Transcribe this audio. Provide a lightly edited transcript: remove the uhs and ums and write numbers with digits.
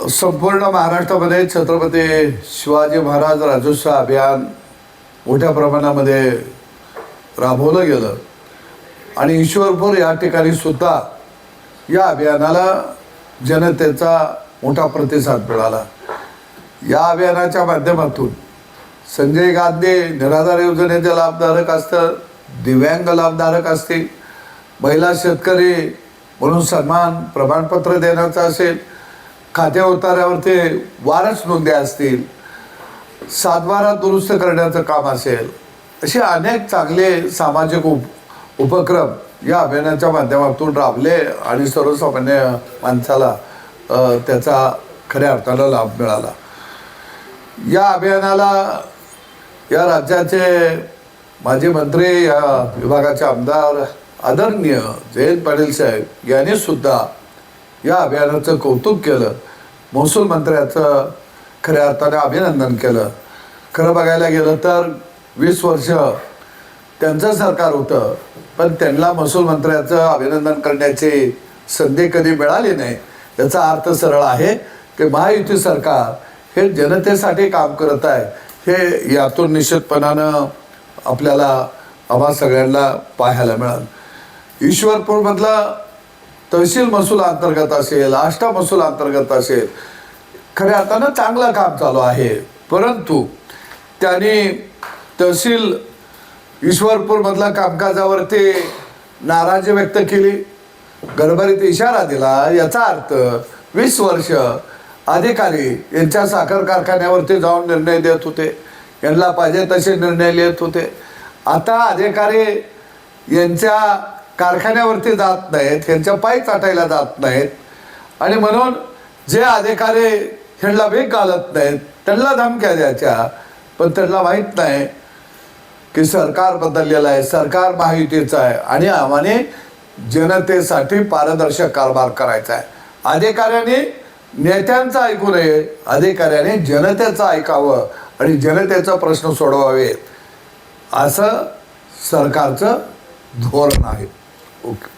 संपूर्ण महाराष्ट्रामध्ये छत्रपती शिवाजी महाराज राज्योत्सव अभियान मोठ्या प्रमाणामध्ये राबवलं गेलं आणि ईश्वरपूर या ठिकाणी सुद्धा या अभियानाला जनतेचा मोठा प्रतिसाद मिळाला। या अभियानाच्या माध्यमातून संजय गांधी निराधार योजनेचे लाभधारक असतात, दिव्यांग लाभधारक असतील, महिला शेतकरी म्हणून सन्मान प्रमाणपत्र देण्याचं असेल, खात्या उतार्यावरती वारस नोंद्या असतील, सातबारा दुरुस्त करण्याचं काम असेल, असे अनेक चांगले सामाजिक उपक्रम या अभियानाच्या माध्यमातून राबले आणि सर्वसामान्य माणसाला त्याचा खऱ्या अर्थानं लाभ मिळाला। या अभियानाला या राज्याचे माजी मंत्री, या विभागाचे आमदार आदरणीय जयंत पाटील साहेब यांनी सुद्धा या अभियानाचं कौतुक केलं, महसूल मंत्र्याचं खऱ्या अर्थाने अभिनंदन केलं। खरं बघायला गेलं तर 20 वर्ष त्यांचं सरकार होतं, पण त्यांना महसूल मंत्र्याचं अभिनंदन करण्याची संधी कधी मिळाली नाही। याचा अर्थ सरळ आहे की महायुती सरकार हे जनतेसाठी काम करत आहे, हे यातून निश्चितपणानं आपल्याला आम्हा सगळ्यांना पाहायला मिळालं। ईश्वरपूरमधला तहसील महसूल अंतर्गत असेल, आष्टा महसूल अंतर्गत असेल, खऱ्या अर्थानं चांगलं काम चालू आहे, परंतु त्यांनी तहसील ईश्वरपूरमधल्या कामकाजावरती नाराजी व्यक्त केली, गडबडीत इशारा दिला। याचा अर्थ 20 वर्ष अधिकारी यांच्या साखर कारखान्यावरती जाऊन निर्णय देत होते, यांना पाहिजे तसे निर्णय लिहित होते। आता अधिकारी यांच्या कारखान्यावरती जात नाहीत, यांच्या पाय चाटायला जात नाहीत आणि म्हणून जे अधिकारी ह्यांना वेग घालत नाहीत त्यांना धमक्या द्यायच्या, पण त्यांना माहीत नाही की सरकार बदललेलं आहे, सरकार महायुतीचं आहे आणि आम्हाने जनतेसाठी पारदर्शक कारभार करायचा आहे। अधिकाऱ्यांनी नेत्यांचं ऐकू नये, अधिकाऱ्यांनी जनतेचं ऐकावं आणि जनतेचा प्रश्न सोडवावेत, असं सरकारचं धोरण आहे। ओके।